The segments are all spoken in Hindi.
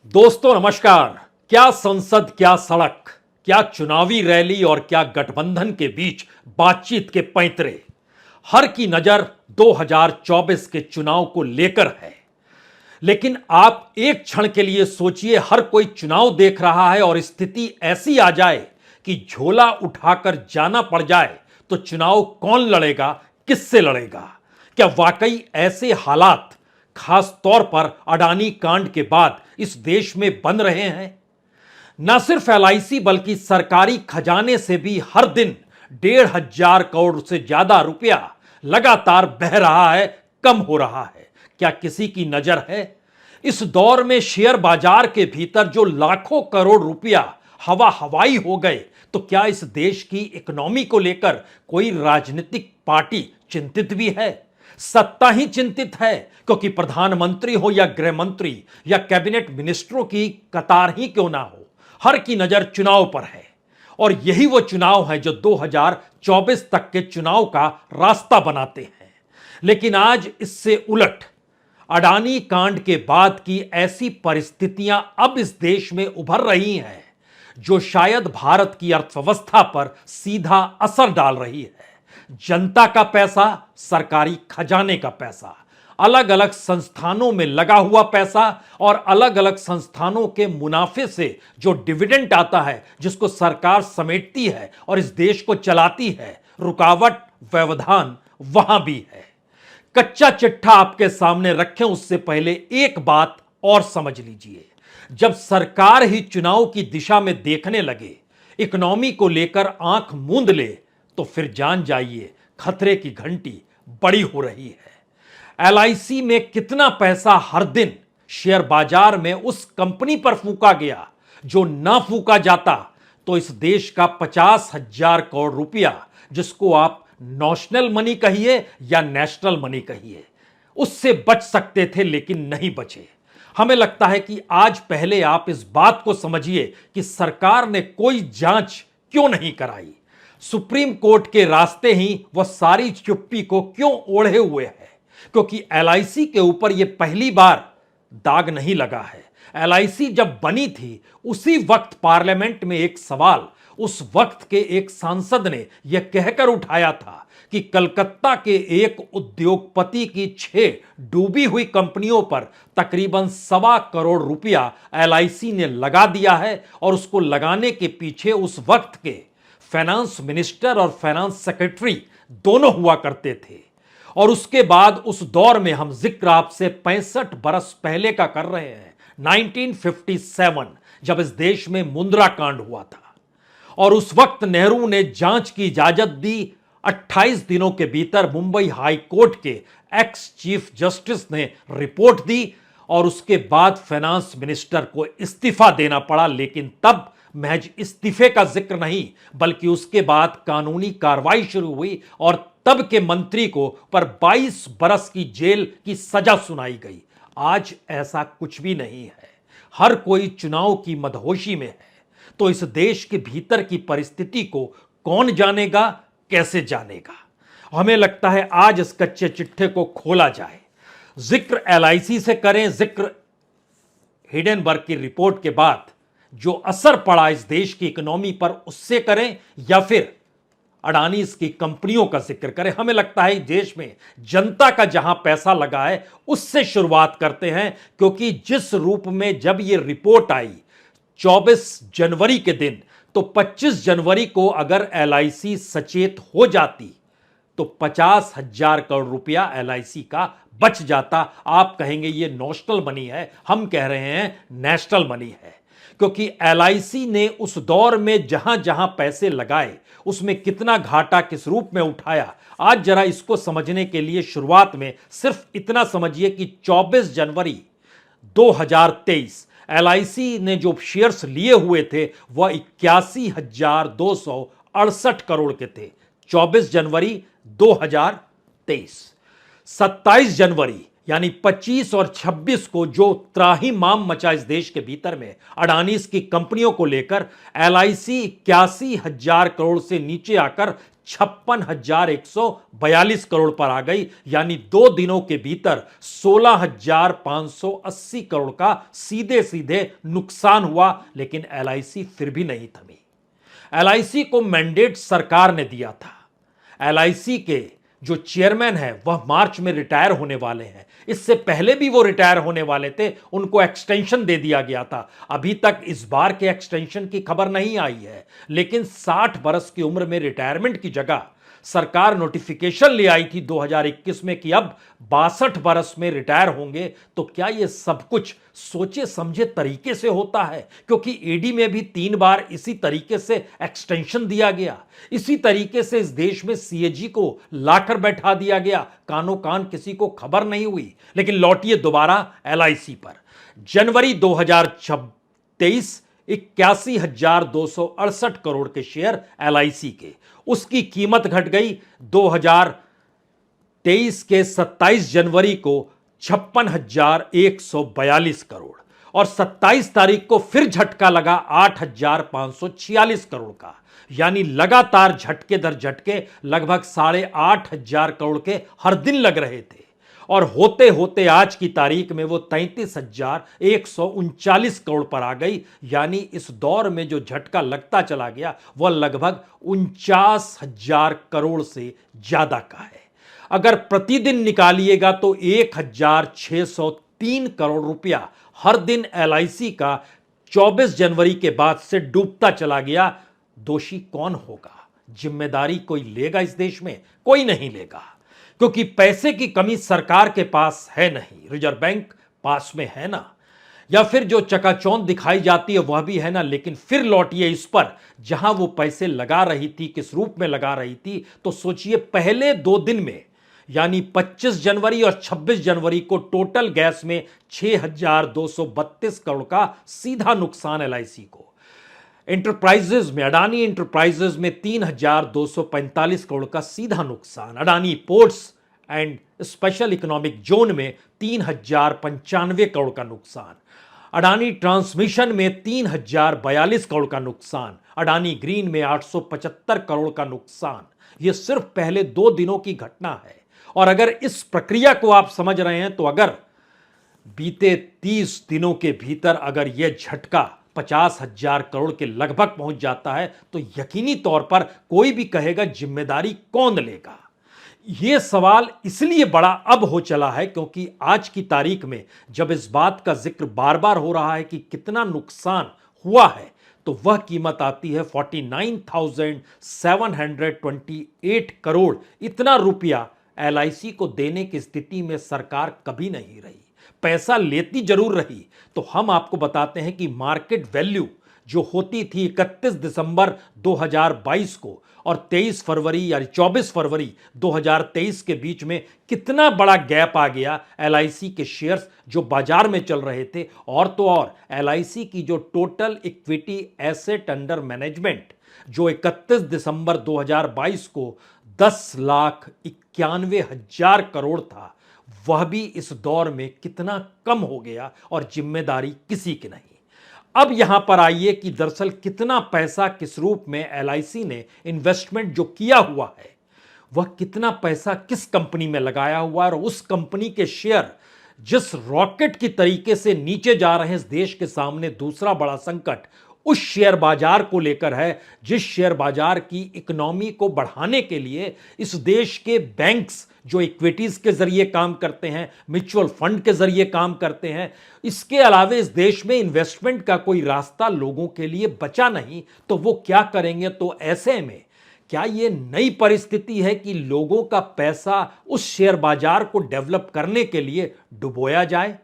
दोस्तों नमस्कार। क्या संसद, क्या सड़क, क्या चुनावी रैली और क्या गठबंधन के बीच बातचीत के पैंतरे, हर की नजर 2024 के चुनाव को लेकर है। लेकिन आप एक क्षण के लिए सोचिए, हर कोई चुनाव देख रहा है और स्थिति ऐसी आ जाए कि झोला उठाकर जाना पड़ जाए तो चुनाव कौन लड़ेगा, किससे लड़ेगा? क्या वाकई ऐसे हालात खास तौर पर अडानी कांड के बाद इस देश में बन रहे हैं? न सिर्फ एलआईसी बल्कि सरकारी खजाने से भी हर दिन 1,500 करोड़ से ज्यादा रुपया लगातार बह रहा है, कम हो रहा है। क्या किसी की नजर है इस दौर में शेयर बाजार के भीतर जो लाखों करोड़ रुपया हवा हवाई हो गए, तो क्या इस देश की इकोनॉमी को लेकर कोई राजनीतिक पार्टी चिंतित भी है? सत्ता ही चिंतित है, क्योंकि प्रधानमंत्री हो या गृह मंत्री या कैबिनेट मिनिस्टरों की कतार ही क्यों ना हो, हर की नजर चुनाव पर है। और यही वो चुनाव है जो 2024 तक के चुनाव का रास्ता बनाते हैं। लेकिन आज इससे उलट अडानी कांड के बाद की ऐसी परिस्थितियां अब इस देश में उभर रही हैं जो शायद भारत की अर्थव्यवस्था पर सीधा असर डाल रही है। जनता का पैसा, सरकारी खजाने का पैसा, अलग अलग संस्थानों में लगा हुआ पैसा और अलग अलग संस्थानों के मुनाफे से जो डिविडेंड आता है, जिसको सरकार समेटती है और इस देश को चलाती है, रुकावट, व्यवधान वहां भी है। कच्चा चिट्ठा आपके सामने रखें उससे पहले एक बात और समझ लीजिए। जब सरकार ही चुनाव की दिशा में देखने लगे, इकोनॉमी को लेकर आंख मूंद ले, तो फिर जान जाइए खतरे की घंटी बड़ी हो रही है। एलआईसी में कितना पैसा हर दिन शेयर बाजार में उस कंपनी पर फूका गया, जो ना फूका जाता तो इस देश का 50,000 करोड़ रुपया, जिसको आप नॉशनल मनी कहिए या नेशनल मनी कहिए, उससे बच सकते थे, लेकिन नहीं बचे। हमें लगता है कि आज पहले आप इस बात को समझिए कि सरकार ने कोई जांच क्यों नहीं कराई, सुप्रीम कोर्ट के रास्ते ही वह सारी चुप्पी को क्यों ओढ़े हुए है। क्योंकि एलआईसी के ऊपर यह पहली बार दाग नहीं लगा है। एलआईसी जब बनी थी, उसी वक्त पार्लियामेंट में एक सवाल उस वक्त के एक सांसद ने यह कहकर उठाया था कि कलकत्ता के एक उद्योगपति की 6 डूबी हुई कंपनियों पर तकरीबन 1.25 करोड़ रुपया एलआईसी ने लगा दिया है, और उसको लगाने के पीछे उस वक्त के फाइनेंस मिनिस्टर और फाइनेंस सेक्रेटरी दोनों हुआ करते थे। और उसके बाद उस दौर में हम जिक्र आपसे 65 बरस पहले का कर रहे हैं, 1957, जब इस देश में मुंद्रा कांड हुआ था। और उस वक्त नेहरू ने जांच की इजाजत दी। 28 दिनों के भीतर मुंबई हाई कोर्ट के एक्स चीफ जस्टिस ने रिपोर्ट दी और उसके बाद फाइनेंस मिनिस्टर को इस्तीफा देना पड़ा। लेकिन तब महज इस्तीफे का जिक्र नहीं, बल्कि उसके बाद कानूनी कार्रवाई शुरू हुई और तब के मंत्री को पर 22 बरस की जेल की सजा सुनाई गई। आज ऐसा कुछ भी नहीं है। हर कोई चुनाव की मदहोशी में है। तो इस देश के भीतर की परिस्थिति को कौन जानेगा, कैसे जानेगा? हमें लगता है आज इस कच्चे चिट्ठे को खोला जाए। जिक्र एलआईसी से करें, जिक्र हिडेनबर्ग की रिपोर्ट के बाद जो असर पड़ा इस देश की इकोनॉमी पर उससे करें, या फिर अडानी की कंपनियों का जिक्र करें। हमें लगता है देश में जनता का जहां पैसा लगा है उससे शुरुआत करते हैं। क्योंकि जिस रूप में जब यह रिपोर्ट आई 24 जनवरी के दिन, तो 25 जनवरी को अगर एलआईसी सचेत हो जाती तो 50,000 करोड़ रुपया एलआईसी का बच जाता। आप कहेंगे ये नॉशनल मनी है, हम कह रहे हैं नेशनल मनी है। क्योंकि एलआईसी ने उस दौर में जहां जहां पैसे लगाए, उसमें कितना घाटा किस रूप में उठाया, आज जरा इसको समझने के लिए शुरुआत में सिर्फ इतना समझिए कि 24 जनवरी 2023 एलआईसी ने जो शेयर्स लिए हुए थे वह 81,268 करोड़ के थे। 24 जनवरी 2023, 27 जनवरी यानी 25 और 26 को जो त्राहिमाम मचा इस देश के भीतर में अडानीज की कंपनियों को लेकर, एलआईसी 81,000 करोड़ से नीचे आकर 56,142 करोड़ पर आ गई, यानी 2 दिनों के भीतर 16,580 करोड़ का सीधे सीधे नुकसान हुआ। लेकिन एलआईसी फिर भी नहीं थमी। एलआईसी को मैंडेट सरकार ने दिया था। एलआईसी के जो चेयरमैन है वह मार्च में रिटायर होने वाले हैं। इससे पहले भी वो रिटायर होने वाले थे, उनको एक्सटेंशन दे दिया गया था। अभी तक इस बार के एक्सटेंशन की खबर नहीं आई है, लेकिन 60 बरस की उम्र में रिटायरमेंट की जगह सरकार नोटिफिकेशन ले आई थी 2021 में कि अब 62 बरस में रिटायर होंगे। तो क्या यह सब कुछ सोचे समझे तरीके से होता है? क्योंकि ईडी में भी 3 बार इसी तरीके से एक्सटेंशन दिया गया, इसी तरीके से इस देश में सीएजी को लाकर बैठा दिया गया, कानो कान किसी को खबर नहीं हुई। लेकिन लौटिए दोबारा एलआईसी पर। जनवरी 2023 81,268 करोड़ के शेयर एलआईसी के, उसकी कीमत घट गई 2023 के 27 जनवरी को 56,142 करोड़, और 27 तारीख को फिर झटका लगा 8,546 करोड़ का। यानी लगातार झटके दर झटके लगभग 8,500 करोड़ के हर दिन लग रहे थे, और होते होते आज की तारीख में वो 33,139 करोड़ पर आ गई। यानी इस दौर में जो झटका लगता चला गया वह लगभग 49,000 करोड़ से ज्यादा का है। अगर प्रतिदिन निकालिएगा तो 1,603 करोड़ रुपया हर दिन एलआईसी का 24 जनवरी के बाद से डूबता चला गया। दोषी कौन होगा? जिम्मेदारी कोई लेगा इस देश में? कोई नहीं लेगा, क्योंकि पैसे की कमी सरकार के पास है नहीं, रिजर्व बैंक पास में है ना, या फिर जो चकाचौंध दिखाई जाती है वह भी है ना। लेकिन फिर लौटिए इस पर, जहां वो पैसे लगा रही थी, किस रूप में लगा रही थी। तो सोचिए, पहले 2 दिन में यानी 25 जनवरी और 26 जनवरी को टोटल गैस में 6,232 करोड़ का सीधा नुकसान एलआईसी को। इंटरप्राइजेज में, अडानी इंटरप्राइजेज में 3,245 करोड़ का सीधा नुकसान। Adani ports and special economic zone में 3,095 करोड़ का नुकसान। अडानी ट्रांसमिशन में 3,042 करोड़ का नुकसान। अडानी ग्रीन में 875 करोड़ का नुकसान। यह सिर्फ पहले 2 दिनों की घटना है। और अगर इस प्रक्रिया को आप समझ रहे हैं तो अगर बीते 30 दिनों के भीतर अगर यह झटका 50,000 करोड़ के लगभग पहुंच जाता है तो यकीनी तौर पर कोई भी कहेगा जिम्मेदारी कौन लेगा। यह सवाल इसलिए बड़ा अब हो चला है क्योंकि आज की तारीख में जब इस बात का जिक्र बार बार हो रहा है कि कितना नुकसान हुआ है, तो वह कीमत आती है 49,728 करोड़। इतना रुपया एलआईसी को देने की स्थिति में सरकार कभी नहीं रही। पैसा लेती जरूर रही। तो हम आपको बताते हैं कि मार्केट वैल्यू जो होती थी 31 दिसंबर 2022 को और 23 फरवरी यानी 24 फरवरी 2023 के बीच में कितना बड़ा गैप आ गया। एलआईसी के शेयर्स जो बाजार में चल रहे थे, और तो और एलआईसी की जो total equity asset under management जो 31 दिसंबर 2022 को 10,91,000 करोड़ था, वह भी इस दौर में कितना कम हो गया, और जिम्मेदारी किसी की नहीं। अब यहां पर आइए कि दरअसल कितना पैसा किस रूप में एलआईसी ने इन्वेस्टमेंट जो किया हुआ है, वह कितना पैसा किस कंपनी में लगाया हुआ है, और उस कंपनी के शेयर जिस रॉकेट की तरीके से नीचे जा रहे हैं। इस देश के सामने दूसरा बड़ा संकट उस शेयर बाजार को लेकर है, जिस शेयर बाजार की इकोनॉमी को बढ़ाने के लिए इस देश के बैंक्स जो इक्विटीज के जरिए काम करते हैं, म्यूचुअल फंड के जरिए काम करते हैं, इसके अलावा इस देश में इन्वेस्टमेंट का कोई रास्ता लोगों के लिए बचा नहीं। तो वो क्या करेंगे? तो ऐसे में क्या यह नई परिस्थिति है कि लोगों का पैसा उस शेयर बाजार को डेवलप करने के लिए डुबोया जाए,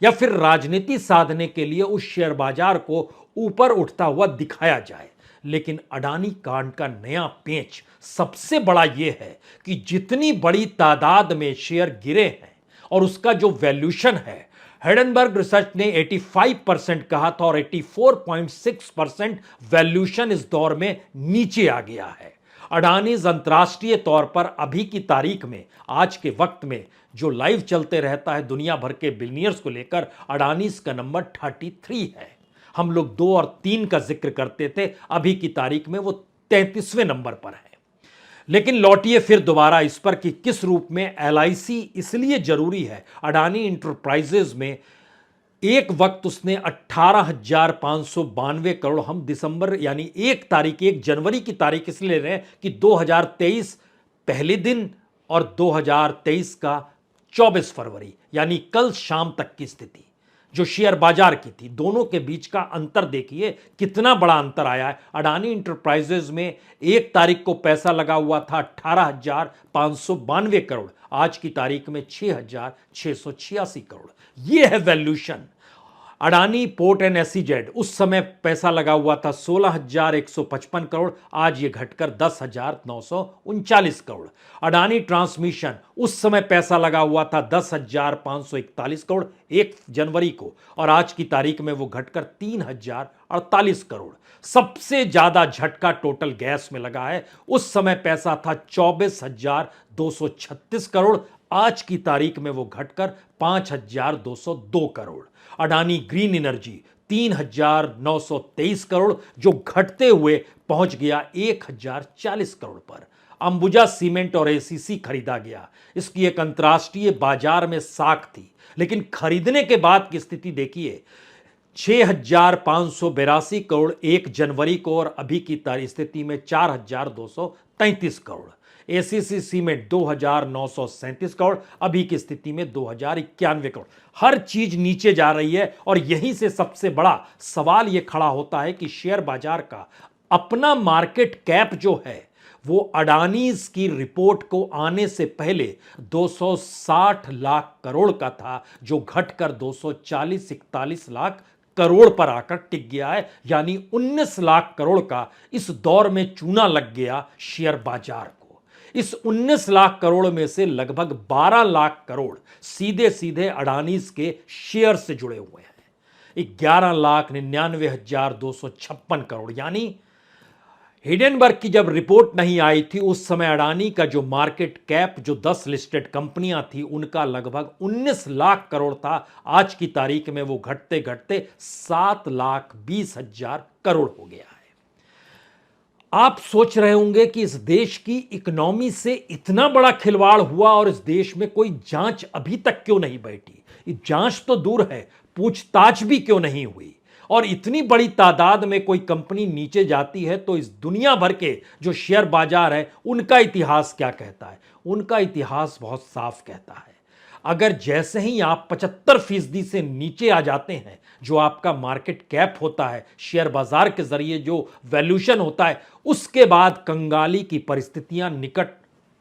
या फिर राजनीति साधने के लिए उस शेयर बाजार को ऊपर उठता हुआ दिखाया जाए? लेकिन अडानी कांड का नया पेंच सबसे बड़ा यह है कि जितनी बड़ी तादाद में शेयर गिरे हैं और उसका जो वैल्यूशन है, हिडेनबर्ग रिसर्च ने 85% कहा था और 84.6% वैल्यूशन इस दौर में नीचे आ गया है। अडानीज अंतर्राष्ट्रीय तौर पर अभी की तारीख में, आज के वक्त में जो लाइव चलते रहता है दुनिया भर के बिलियनियर्स को लेकर, अडानीज का नंबर 33 है। हम लोग 2 और 3 का जिक्र करते थे, अभी की तारीख में वो 33वें नंबर पर है। लेकिन लौटिए फिर दोबारा इस पर कि किस रूप में एलआईसी इसलिए जरूरी है। अडानी इंटरप्राइजेज में एक वक्त उसने 18,592 करोड़, हम दिसंबर यानी 1 जनवरी की तारीख इसलिए ले रहे हैं कि 2023 पहले दिन और 2023 का 24 फरवरी यानी कल शाम तक की स्थिति जो शेयर बाजार की थी, दोनों के बीच का अंतर देखिए कितना बड़ा अंतर आया है। अडानी इंटरप्राइजेज में 1 तारीख को पैसा लगा हुआ था 18,592 करोड़, आज की तारीख में 6,686 करोड़। यह है valuation. Adani port and SEZ उस समय पैसा लगा हुआ था 16,155 करोड़, आज ये घटकर 10,939 करोड़। अडानी ट्रांसमिशन उस समय पैसा लगा हुआ था 10,541 करोड़ 1 जनवरी को, और आज की तारीख में वो घटकर 3,048 करोड़। सबसे ज्यादा झटका टोटल गैस में लगा है। उस समय पैसा था 24,236 करोड़, आज की तारीख में वो घटकर 5,202 करोड़। अडानी ग्रीन एनर्जी 3,923 करोड़ जो घटते हुए पहुंच गया 1,040 करोड़ पर। अंबुजा सीमेंट और एसीसी खरीदा गया, इसकी एक अंतर्राष्ट्रीय बाजार में साख थी, लेकिन खरीदने के बाद की स्थिति देखिए 6,582 करोड़ 1 जनवरी को, और अभी की स्थिति में 4,233 करोड़। एसीसी सीमेंट 2,937 करोड़, अभी की स्थिति में 2,091 करोड़। हर चीज नीचे जा रही है, और यहीं से सबसे बड़ा सवाल यह खड़ा होता है कि शेयर बाजार का अपना मार्केट कैप जो है वो अडानीज की रिपोर्ट को आने से पहले 260 लाख करोड़ का था, जो घटकर 240-41 लाख करोड़ पर आकर टिक गया है। यानी 19 लाख करोड़ का इस दौर में चूना लग गया शेयर बाजार को। इस 19 लाख करोड़ में से लगभग 12 लाख करोड़ सीधे सीधे अडानीज के शेयर से जुड़े हुए हैं। 11,99,256 करोड़। यानी हिडेनबर्ग की जब रिपोर्ट नहीं आई थी उस समय अडानी का जो मार्केट कैप, जो 10 लिस्टेड कंपनियां थी, उनका लगभग 19 लाख करोड़ था। आज की तारीख में वो घटते घटते 7,20,000 करोड़ हो गया है। आप सोच रहे होंगे कि इस देश की इकोनॉमी से इतना बड़ा खिलवाड़ हुआ और इस देश में कोई जांच अभी तक क्यों नहीं बैठी। जांच तो दूर है, पूछताछ भी क्यों नहीं हुई। और इतनी बड़ी तादाद में कोई कंपनी नीचे जाती है तो इस दुनिया भर के जो शेयर बाजार है उनका इतिहास क्या कहता है। उनका इतिहास बहुत साफ कहता है, अगर जैसे ही आप 75% से नीचे आ जाते हैं, जो आपका मार्केट कैप होता है, शेयर बाजार के जरिए जो वैल्यूशन होता है, उसके बाद कंगाली की परिस्थितियां निकट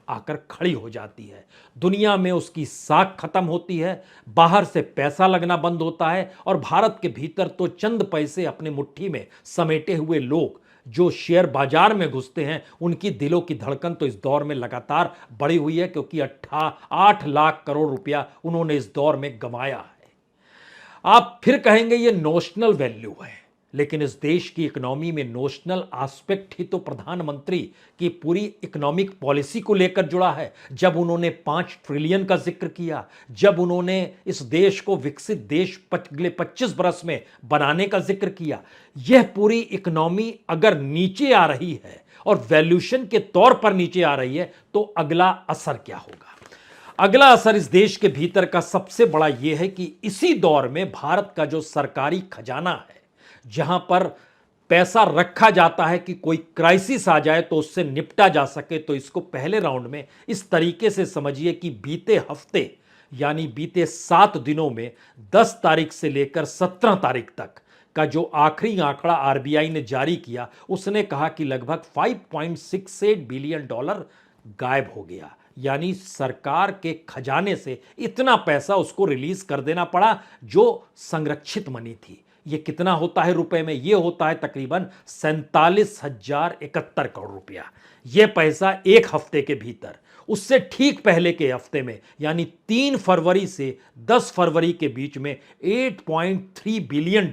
आकर खड़ी हो जाती है। दुनिया में उसकी साख खत्म होती है, बाहर से पैसा लगना बंद होता है, और भारत के भीतर तो चंद पैसे अपने मुट्ठी में समेटे हुए लोग जो शेयर बाजार में घुसते हैं, उनकी दिलों की धड़कन तो इस दौर में लगातार बढ़ी हुई है, क्योंकि 8 लाख करोड़ रुपया उन्होंने इस दौर में गंवाया है। आप फिर कहेंगे ये नोशनल वैल्यू है, लेकिन इस देश की इकोनॉमी में नोशनल एस्पेक्ट ही तो प्रधानमंत्री की पूरी इकोनॉमिक पॉलिसी को लेकर जुड़ा है। जब उन्होंने 5 ट्रिलियन का जिक्र किया, जब उन्होंने इस देश को विकसित देश अगले 25 बरस में बनाने का जिक्र किया, यह पूरी इकोनॉमी अगर नीचे आ रही है और वैल्यूशन के तौर पर नीचे आ रही है, तो अगला असर क्या होगा। अगला असर इस देश के भीतर का सबसे बड़ा यह है कि इसी दौर में भारत का जो सरकारी खजाना है, जहां पर पैसा रखा जाता है कि कोई क्राइसिस आ जाए तो उससे निपटा जा सके, तो इसको पहले राउंड में इस तरीके से समझिए कि बीते हफ्ते यानी बीते 7 दिनों में 10 तारीख से लेकर 17 तारीख तक का जो आखिरी आंकड़ा आरबीआई ने जारी किया, उसने कहा कि लगभग $5.68 बिलियन गायब हो गया। यानी सरकार के खजाने से इतना पैसा उसको रिलीज कर देना पड़ा जो संरक्षित मनी थी। ये कितना होता है रुपए में? ये होता है तकरीबन 47,071 करोड़ रुपया। ये पैसा एक हफ्ते के भीतर, उससे ठीक पहले के हफ्ते में यानी 3 फरवरी से 10 फरवरी के बीच में $8.3 बिलियन,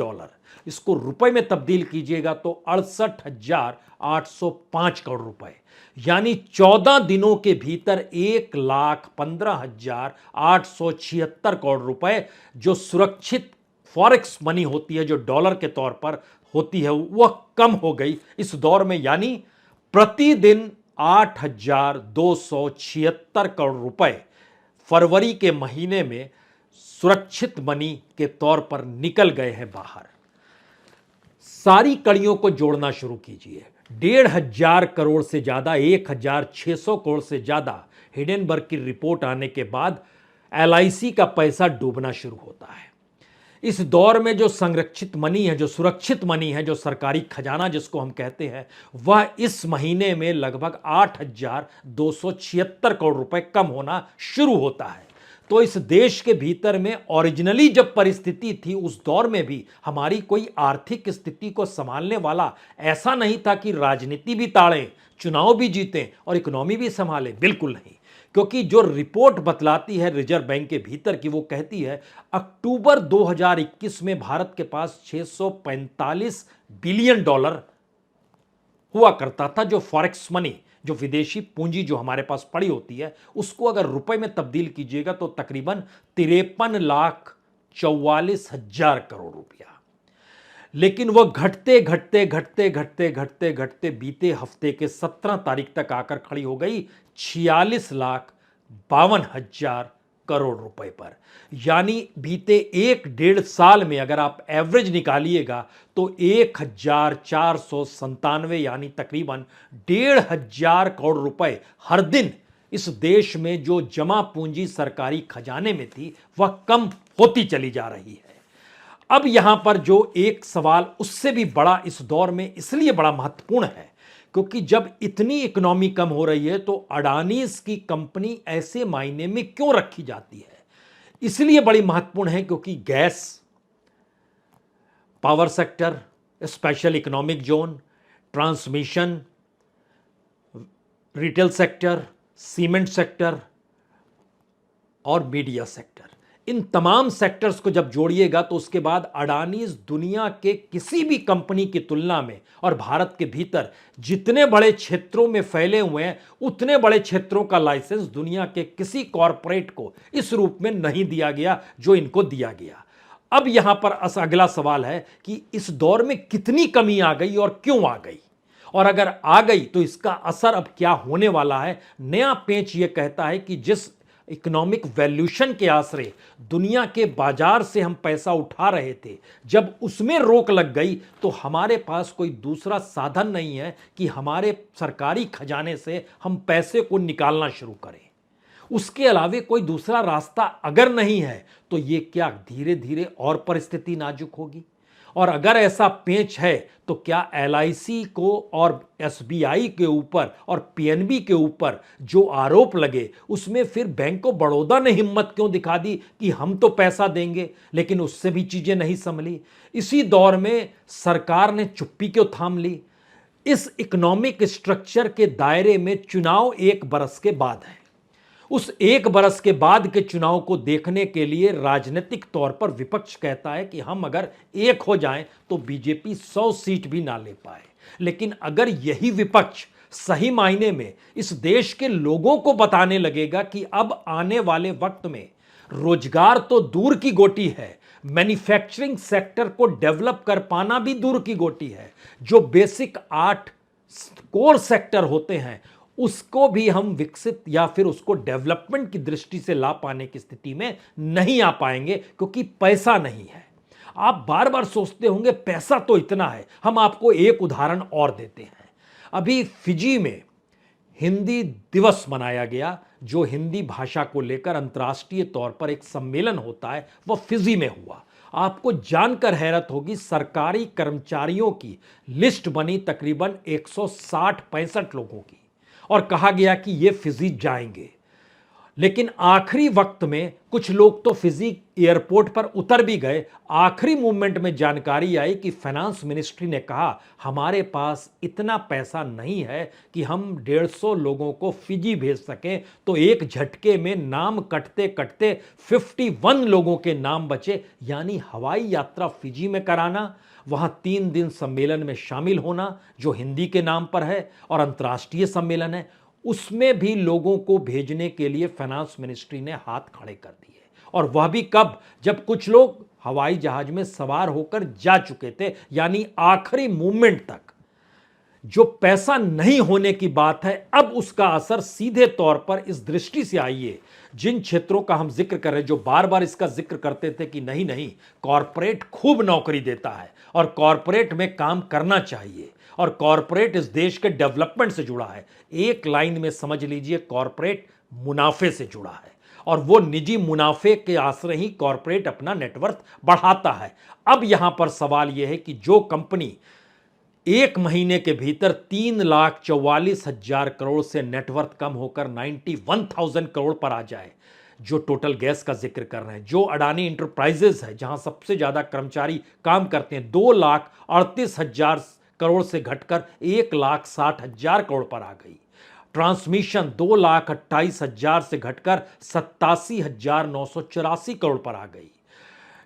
इसको रुपए में तब्दील कीजिएगा तो 68,805 करोड़ रुपए। यानी 14 दिनों के भीतर 1,15,876 करोड़ रुपए जो सुरक्षित फॉरेक्स मनी होती है, जो डॉलर के तौर पर होती है, वह कम हो गई इस दौर में। यानी प्रतिदिन 8,276 करोड़ रुपए फरवरी के महीने में सुरक्षित मनी के तौर पर निकल गए हैं बाहर। सारी कड़ियों को जोड़ना शुरू कीजिए। 1,500 करोड़ से ज्यादा, 1,600 करोड़ से ज्यादा हिडेनबर्ग की रिपोर्ट आने के बाद एलआईसी का पैसा डूबना शुरू होता है। इस दौर में जो संरक्षित मनी है, जो सुरक्षित मनी है, जो सरकारी खजाना जिसको हम कहते हैं, वह इस महीने में लगभग 8,276 करोड़ रुपए कम होना शुरू होता है। तो इस देश के भीतर में ओरिजिनली जब परिस्थिति थी, उस दौर में भी हमारी कोई आर्थिक स्थिति को संभालने वाला ऐसा नहीं था कि राजनीति भी ताड़ें, चुनाव भी जीतें और इकोनॉमी भी संभालें। बिल्कुल नहीं, क्योंकि जो रिपोर्ट बतलाती है रिजर्व बैंक के भीतर की, वो कहती है अक्टूबर 2021 में भारत के पास 645 बिलियन डॉलर हुआ करता था, जो फॉरेक्स मनी, जो विदेशी पूंजी जो हमारे पास पड़ी होती है, उसको अगर रुपए में तब्दील कीजिएगा तो तकरीबन 53,44,000 करोड़ रुपया। लेकिन वह घटते घटते घटते घटते घटते घटते बीते हफ्ते के 17 तारीख तक आकर खड़ी हो गई 46,52,000 करोड़ रुपए पर। यानी बीते 1-1.5 साल में अगर आप एवरेज निकालिएगा तो 1,497, यानी तकरीबन 1,500 करोड़ रुपए हर दिन इस देश में जो जमा पूंजी सरकारी खजाने में थी, वह कम होती चली जा रही है। अब यहां पर जो एक सवाल उससे भी बड़ा इस दौर में इसलिए बड़ा महत्वपूर्ण है, क्योंकि जब इतनी इकोनॉमी कम हो रही है तो अडानीज की कंपनी ऐसे मायने में क्यों रखी जाती है? इसलिए बड़ी महत्वपूर्ण है क्योंकि gas, power sector, special economic zone, transmission, retail sector, cement sector और मीडिया सेक्टर, इन तमाम सेक्टर्स को जब जोड़िएगा तो उसके बाद अडानीज दुनिया के किसी भी कंपनी की तुलना में और भारत के भीतर जितने बड़े क्षेत्रों में फैले हुए हैं, उतने बड़े क्षेत्रों का लाइसेंस दुनिया के किसी कॉरपोरेट को इस रूप में नहीं दिया गया जो इनको दिया गया। अब यहां पर अगला सवाल है कि इस दौर में कितनी कमी आ गई और क्यों आ गई, और अगर आ गई तो इसका असर अब क्या होने वाला है। नया पेंच यह कहता है कि जिस इकोनॉमिक वैल्यूशन के आसरे दुनिया के बाजार से हम पैसा उठा रहे थे, जब उसमें रोक लग गई तो हमारे पास कोई दूसरा साधन नहीं है कि हमारे सरकारी खजाने से हम पैसे को निकालना शुरू करें। उसके अलावे कोई दूसरा रास्ता अगर नहीं है तो ये क्या धीरे धीरे और परिस्थिति नाजुक होगी। और अगर ऐसा पेंच है तो क्या एलआईसी को और एसबीआई के ऊपर और पीएनबी के ऊपर जो आरोप लगे, उसमें फिर बैंक ऑफ बड़ौदा ने हिम्मत क्यों दिखा दी कि हम तो पैसा देंगे, लेकिन उससे भी चीजें नहीं संभली। इसी दौर में सरकार ने चुप्पी क्यों थाम ली। इस इकोनॉमिक स्ट्रक्चर के दायरे में चुनाव 1 बरस के बाद है। उस 1 बरस के बाद के चुनाव को देखने के लिए राजनीतिक तौर पर विपक्ष कहता है कि हम अगर एक हो जाएं तो बीजेपी 100 सीट भी ना ले पाए। लेकिन अगर यही विपक्ष सही मायने में इस देश के लोगों को बताने लगेगा कि अब आने वाले वक्त में रोजगार तो दूर की गोटी है, मैन्युफैक्चरिंग सेक्टर को डेवलप कर पाना भी दूर की गोटी है, जो बेसिक 8 कोर सेक्टर होते हैं उसको भी हम विकसित या फिर उसको डेवलपमेंट की दृष्टि से ला पाने की स्थिति में नहीं आ पाएंगे, क्योंकि पैसा नहीं है। आप बार बार सोचते होंगे पैसा तो इतना है। हम आपको एक उदाहरण और देते हैं। अभी फिजी में हिंदी दिवस मनाया गया, जो हिंदी भाषा को लेकर अंतर्राष्ट्रीय तौर पर एक सम्मेलन होता है, वह फिजी में हुआ। आपको जानकर हैरत होगी, सरकारी कर्मचारियों की लिस्ट बनी तकरीबन 160-65 लोगों की, और कहा गया कि ये फिजी जाएंगे। लेकिन आखिरी वक्त में कुछ लोग तो फिजी एयरपोर्ट पर उतर भी गए। आखिरी मूवमेंट में जानकारी आई कि फाइनेंस मिनिस्ट्री ने कहा हमारे पास इतना पैसा नहीं है कि हम 150 लोगों को फिजी भेज सकें। तो एक झटके में नाम कटते कटते 51 लोगों के नाम बचे, यानी हवाई यात्रा फिजी में कराना, वहां 3 दिन सम्मेलन में शामिल होना जो हिंदी के नाम पर है और अंतर्राष्ट्रीय सम्मेलन है, उसमें भी लोगों को भेजने के लिए फाइनेंस मिनिस्ट्री ने हाथ खड़े कर दिए। और वह भी कब, जब कुछ लोग हवाई जहाज में सवार होकर जा चुके थे, यानी आखिरी मूवमेंट तक। जो पैसा नहीं होने की बात है, अब उसका असर सीधे तौर पर इस दृष्टि से आइए, जिन क्षेत्रों का हम जिक्र कर रहे हैं, जो बार बार इसका जिक्र करते थे कि नहीं नहीं, कॉरपोरेट खूब नौकरी देता है और कॉरपोरेट में काम करना चाहिए और कॉरपोरेट इस देश के डेवलपमेंट से जुड़ा है। एक लाइन में समझ लीजिए, कॉरपोरेट मुनाफे से जुड़ा है और वो निजी मुनाफे के आश्रय ही कॉरपोरेट अपना नेटवर्थ बढ़ाता है। अब यहां पर सवाल यह है कि जो कंपनी एक महीने के भीतर 3,44,000 करोड़ से नेटवर्थ कम होकर 91,000 करोड़ पर आ जाए, जो टोटल गैस का जिक्र कर रहे हैं, जो अडानी इंटरप्राइजेज है जहां सबसे ज्यादा कर्मचारी काम करते हैं, 2,38,000 करोड़ से घटकर 1,60,000 करोड़ पर आ गई। ट्रांसमिशन 2,28,000 से घटकर 87,984 करोड़ पर आ गई।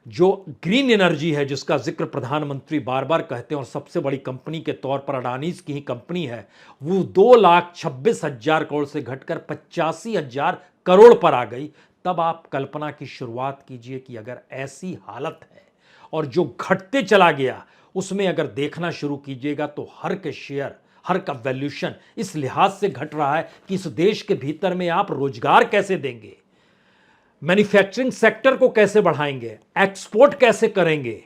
जो ग्रीन एनर्जी है, जिसका जिक्र प्रधानमंत्री बार बार कहते हैं और सबसे बड़ी कंपनी के तौर पर अडानीज की ही कंपनी है, वो 2,26,000 करोड़ से घटकर 85,000 करोड़ पर आ गई। तब आप कल्पना की शुरुआत कीजिए कि अगर ऐसी हालत है और जो घटते चला गया उसमें अगर देखना शुरू कीजिएगा तो हर के शेयर, हर का वैल्यूशन इस लिहाज से घट रहा है कि इस देश के भीतर में आप रोजगार कैसे देंगे, मैन्युफैक्चरिंग सेक्टर को कैसे बढ़ाएंगे, एक्सपोर्ट कैसे करेंगे,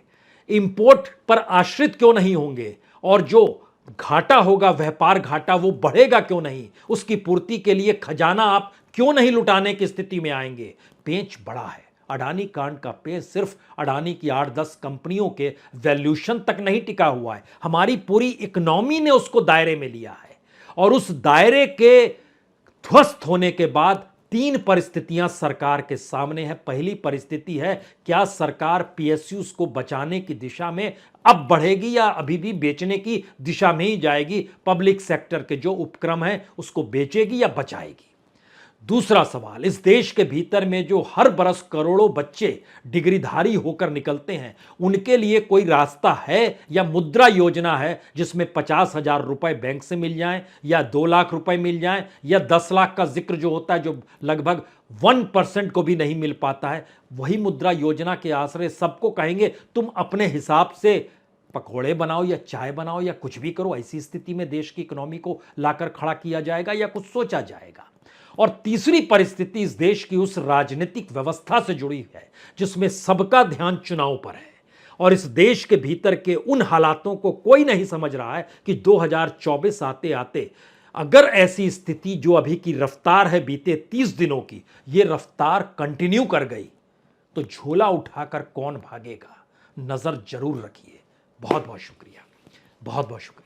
इंपोर्ट पर आश्रित क्यों नहीं होंगे और जो घाटा होगा, व्यापार घाटा, वो बढ़ेगा क्यों नहीं, उसकी पूर्ति के लिए खजाना आप क्यों नहीं लुटाने की स्थिति में आएंगे। पेंच बड़ा है। अडानी कांड का पेंच सिर्फ अडानी की 8-10 कंपनियों के वैल्यूशन तक नहीं टिका हुआ है, हमारी पूरी इकोनॉमी ने उसको दायरे में लिया है और उस दायरे के ध्वस्त होने के बाद 3 परिस्थितियां सरकार के सामने है। पहली परिस्थिति है, क्या सरकार पीएसयूज को बचाने की दिशा में अब बढ़ेगी या अभी भी बेचने की दिशा में ही जाएगी, पब्लिक सेक्टर के जो उपक्रम है उसको बेचेगी या बचाएगी। दूसरा सवाल, इस देश के भीतर में जो हर बरस करोड़ों बच्चे डिग्रीधारी होकर निकलते हैं, उनके लिए कोई रास्ता है या मुद्रा योजना है जिसमें 50,000 रुपए बैंक से मिल जाएं या 2 लाख रुपए मिल जाएं या 10 लाख का जिक्र जो होता है, जो लगभग 1% को भी नहीं मिल पाता है। वही मुद्रा योजना के आश्रय सबको कहेंगे तुम अपने हिसाब से पकौड़े बनाओ या चाय बनाओ या कुछ भी करो। ऐसी स्थिति में देश की इकोनॉमी को लाकर खड़ा किया जाएगा या कुछ सोचा जाएगा। और तीसरी परिस्थिति इस देश की उस राजनीतिक व्यवस्था से जुड़ी है जिसमें सबका ध्यान चुनाव पर है और इस देश के भीतर के उन हालातों को कोई नहीं समझ रहा है कि 2024 आते आते अगर ऐसी स्थिति जो अभी की रफ्तार है बीते 30 दिनों की, ये रफ्तार कंटिन्यू कर गई तो झोला उठाकर कौन भागेगा। नजर जरूर रखिए। बहुत बहुत शुक्रिया, बहुत बहुत शुक्रिया।